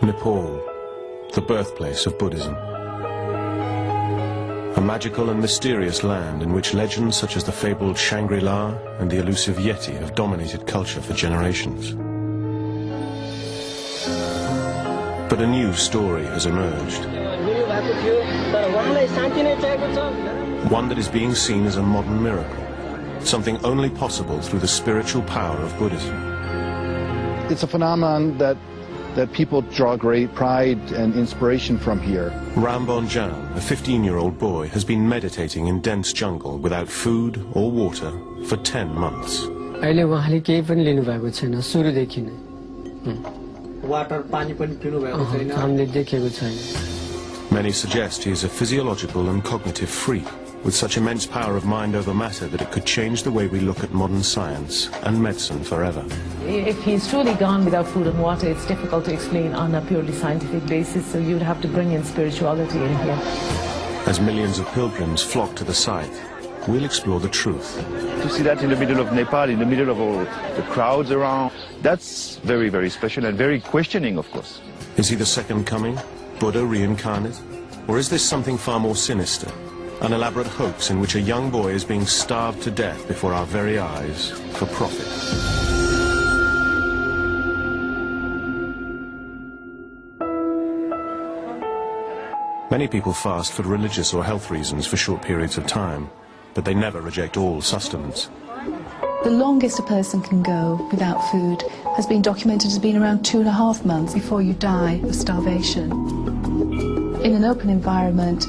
Nepal, the birthplace of Buddhism. A magical and mysterious land in which legends such as the fabled Shangri-La and the elusive Yeti have dominated culture for generations. But a new story has emerged. One that is being seen as a modern miracle, something only possible through the spiritual power of Buddhism. It's a phenomenon that people draw great pride and inspiration from here. Ram Bonjan, a 15-year-old boy, has been meditating in dense jungle without food or water for 10 months. Many suggest he is a physiological and cognitive freak, with such immense power of mind over matter that it could change the way we look at modern science and medicine forever. If he's truly gone without food and water, it's difficult to explain on a purely scientific basis, so you'd have to bring in spirituality in here. As millions of pilgrims flock to the site, we'll explore the truth. To see that in the middle of Nepal, in the middle of all the crowds around, that's very, very special and very questioning, of course. Is he the second coming, Buddha reincarnate? Or is this something far more sinister? An elaborate hoax in which a young boy is being starved to death before our very eyes for profit. Many people fast for religious or health reasons for short periods of time, but they never reject all sustenance. The longest a person can go without food has been documented as being around 2.5 months before you die of starvation. In an open environment,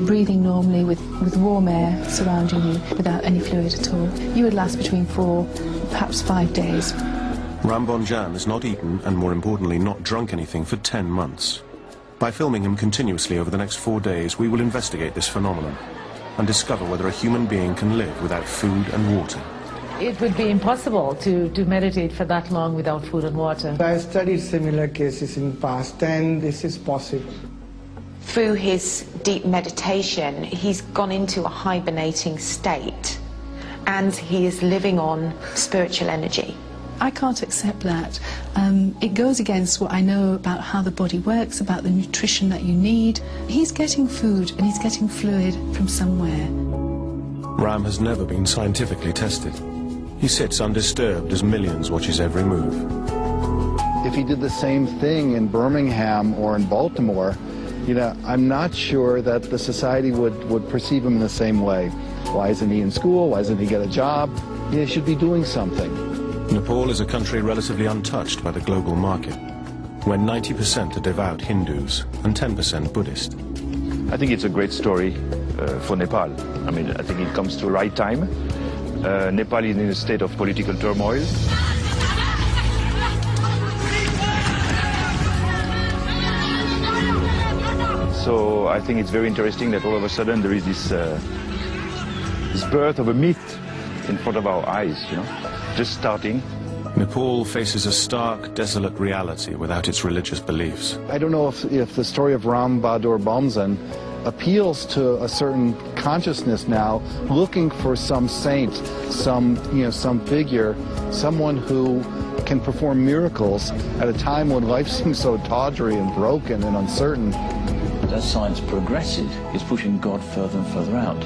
breathing normally with warm air surrounding you without any fluid at all, you would last between 4, perhaps 5 days. Ram Bonjan has not eaten and, more importantly, not drunk anything for 10 months. By filming him continuously over the next 4 days, we will investigate this phenomenon and discover whether a human being can live without food and water. It would be impossible to meditate for that long without food and water. I studied similar cases in the past, and this is possible. Through his deep meditation, he's gone into a hibernating state, and he is living on spiritual energy. I can't accept that. It goes against what I know about how the body works, about the nutrition that you need. He's getting food and he's getting fluid from somewhere. Ram has never been scientifically tested. He sits undisturbed as millions watch his every move. If he did the same thing in Birmingham or in Baltimore, I'm not sure that the society would perceive him in the same way. Why isn't he in school? Why doesn't he get a job? He should be doing something. Nepal is a country relatively untouched by the global market, where 90% are devout Hindus and 10% Buddhist. I think it's a great story for Nepal. I mean, I think it comes to the right time. Nepal is in a state of political turmoil. So I think it's very interesting that all of a sudden there is this birth of a myth in front of our eyes, just starting. Nepal faces a stark, desolate reality without its religious beliefs. I don't know if the story of Ram Bahadur Bomzan appeals to a certain consciousness now, looking for some saint, some figure, someone who can perform miracles at a time when life seems so tawdry and broken and uncertain. As science progresses, it's pushing God further and further out.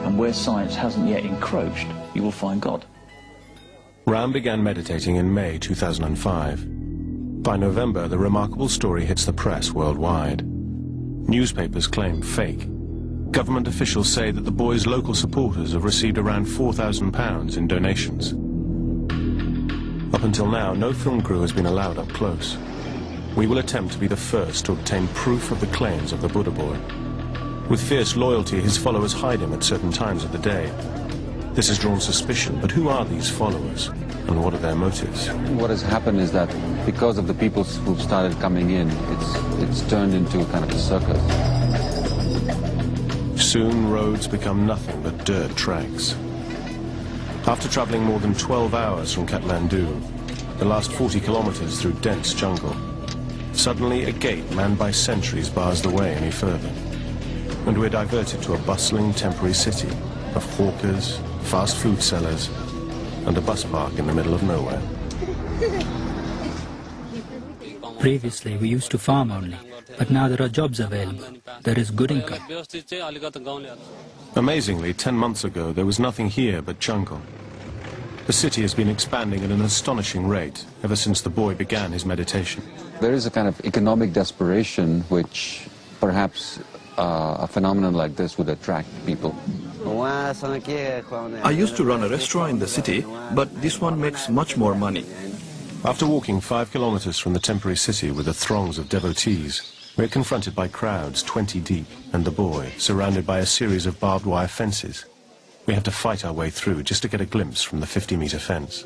And where science hasn't yet encroached, you will find God. Ram began meditating in May 2005. By November, the remarkable story hits the press worldwide. Newspapers claim fake. Government officials say that the boy's local supporters have received around £4,000 in donations. Up until now, no film crew has been allowed up close. We will attempt to be the first to obtain proof of the claims of the Buddha boy. With fierce loyalty, his followers hide him at certain times of the day. This has drawn suspicion, but who are these followers, and what are their motives? What has happened is that because of the people who've started coming in, it's turned into kind of a circus. Soon, roads become nothing but dirt tracks. After traveling more than 12 hours from Kathmandu, the last 40 kilometers through dense jungle, suddenly a gate manned by sentries bars the way any further. And we're diverted to a bustling temporary city of hawkers, fast food sellers, and a bus park in the middle of nowhere. Previously, we used to farm only, but now there are jobs available. There is good income. Amazingly, 10 months ago, there was nothing here but jungle. The city has been expanding at an astonishing rate ever since the boy began his meditation. There is a kind of economic desperation which perhaps a phenomenon like this would attract people. I used to run a restaurant in the city, but this one makes much more money. After walking 5 kilometers from the temporary city with the throngs of devotees, we're confronted by crowds 20 deep and the boy surrounded by a series of barbed wire fences. We have to fight our way through just to get a glimpse from the 50-meter fence.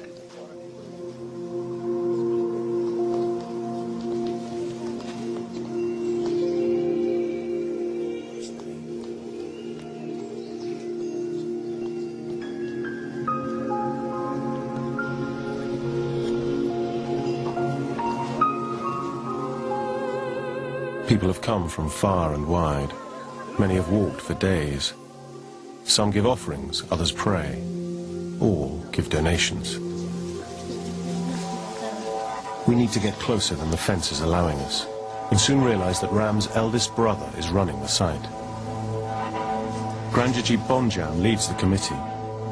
People have come from far and wide. Many have walked for days. Some give offerings, others pray, or give donations. We need to get closer than the fence is allowing us, and soon realize that Ram's eldest brother is running the site. Granjaji Bonjam leads the committee,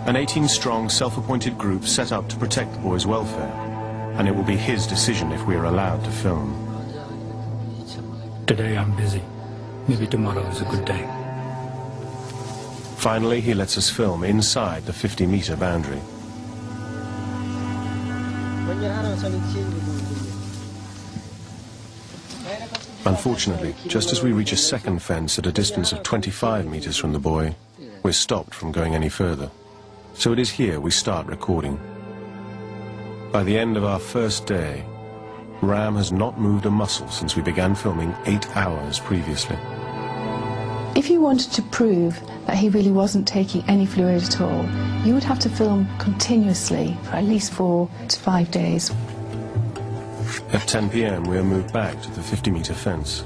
an 18-strong self-appointed group set up to protect the boy's welfare, and it will be his decision if we are allowed to film. Today I'm busy. Maybe tomorrow is a good day. Finally, he lets us film inside the 50-meter boundary. Unfortunately, just as we reach a second fence at a distance of 25 meters from the boy, we're stopped from going any further. So it is here we start recording. By the end of our first day, Ram has not moved a muscle since we began filming 8 hours previously. If you wanted to prove that he really wasn't taking any fluid at all, you would have to film continuously for at least 4 to 5 days. At 10 p.m. we are moved back to the 50-meter fence,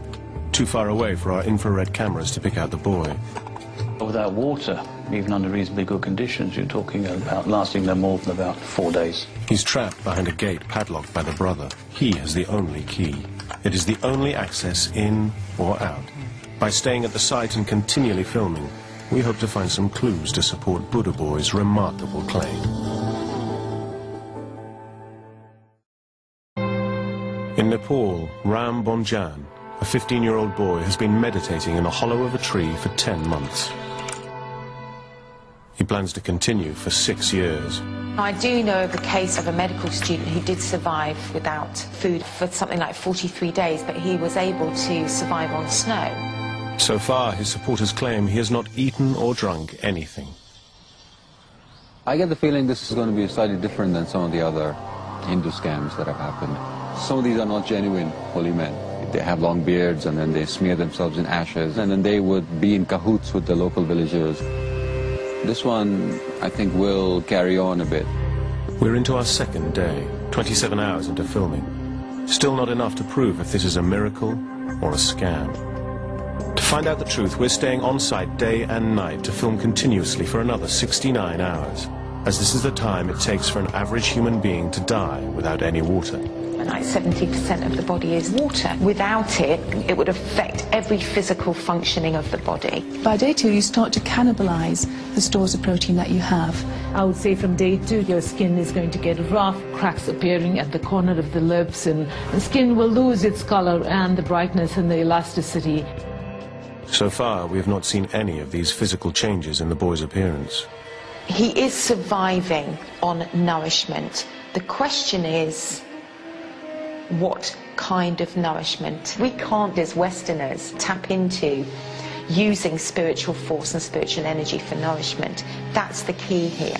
too far away for our infrared cameras to pick out the boy. Without water, even under reasonably good conditions, you're talking about lasting no more than about 4 days. He's trapped behind a gate padlocked by the brother. He has the only key. It is the only access in or out. By staying at the site and continually filming, we hope to find some clues to support Buddha Boy's remarkable claim. In Nepal, Ram Bonjan, a 15-year-old boy, has been meditating in the hollow of a tree for 10 months. He plans to continue for 6 years. I do know of a case of a medical student who did survive without food for something like 43 days, but he was able to survive on snow. So far, his supporters claim he has not eaten or drunk anything. I get the feeling this is going to be slightly different than some of the other Hindu scams that have happened. Some of these are not genuine holy men. They have long beards and then they smear themselves in ashes and then they would be in cahoots with the local villagers. This one, I think, will carry on a bit. We're into our second day, 27 hours into filming. Still not enough to prove if this is a miracle or a scam. To find out the truth, we're staying on site day and night to film continuously for another 69 hours, as this is the time it takes for an average human being to die without any water. Like 70% of the body is water. Without it, it would affect every physical functioning of the body. By day 2, you start to cannibalize the stores of protein that you have. I would say from day 2, your skin is going to get rough, cracks appearing at the corner of the lips, and the skin will lose its color and the brightness and the elasticity. So far, we have not seen any of these physical changes in the boy's appearance. He is surviving on nourishment. The question is, what kind of nourishment? We can't, as Westerners, tap into using spiritual force and spiritual energy for nourishment. That's the key here.